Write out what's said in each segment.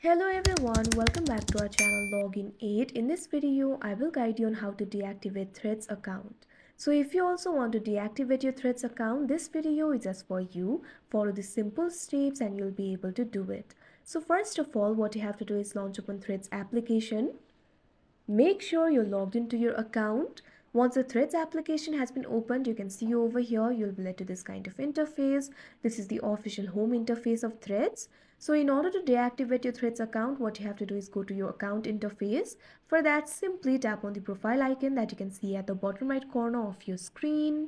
Hello everyone, welcome back to our channel Login 8. In this video, I will guide you on how to deactivate Threads account. So if you also want to deactivate your Threads account, this video is just for you. Follow the simple steps and you'll be able to do it. So first of all, what you have to do is launch open Threads application. Make sure you're logged into your account. Once the Threads application has been opened, you can see over here, you'll be led to this kind of interface. This is the official home interface of Threads. So in order to deactivate your Threads account, what you have to do is go to your account interface. For that, simply tap on the profile icon that you can see at the bottom right corner of your screen.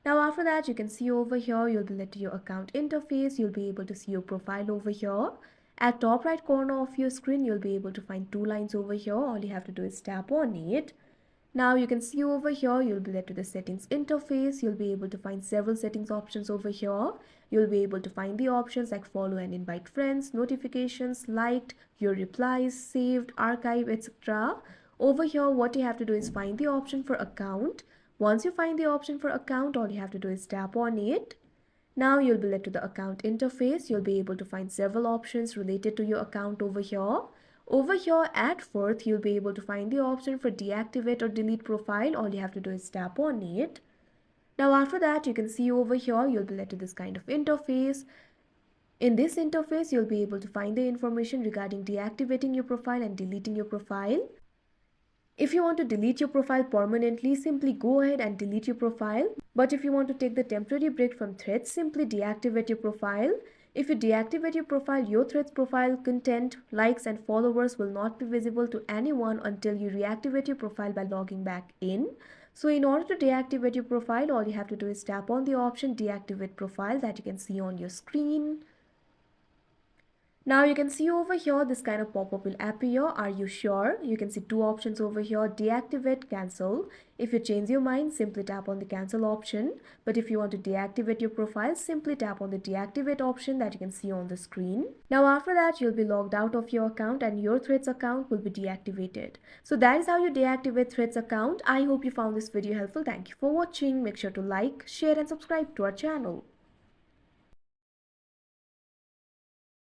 Now after that, you can see over here, you'll be led to your account interface. You'll be able to see your profile over here. At top right corner of your screen, you'll be able to find two lines over here. All you have to do is tap on it. Now you can see over here, you'll be led to the settings interface. You'll be able to find several settings options over here. You'll be able to find the options like follow and invite friends, notifications, liked, your replies, saved, archive, etc. Over here, what you have to do is find the option for account. Once you find the option for account, all you have to do is tap on it. Now you'll be led to the account interface. You'll be able to find several options related to your account over here. Over here at fourth, you'll be able to find the option for deactivate or delete profile. All you have to do is tap on it. Now after that, you can see over here, you'll be led to this kind of interface. In this interface, you'll be able to find the information regarding deactivating your profile and deleting your profile. If you want to delete your profile permanently, simply go ahead and delete your profile. But if you want to take the temporary break from Threads, simply deactivate your profile. If you deactivate your profile, your Threads profile content, likes and followers will not be visible to anyone until you reactivate your profile by logging back in. So in order to deactivate your profile, all you have to do is tap on the option deactivate profile that you can see on your screen. Now you can see over here this kind of pop-up will appear. Are you sure? You can see two options over here, deactivate, cancel. If you change your mind, simply tap on the cancel option. But if you want to deactivate your profile, simply tap on the deactivate option that you can see on the screen. Now after that, you'll be logged out of your account and your Threads account will be deactivated. So that is how you deactivate Threads account. I hope you found this video helpful. Thank you for watching. Make sure to like, share and subscribe to our channel.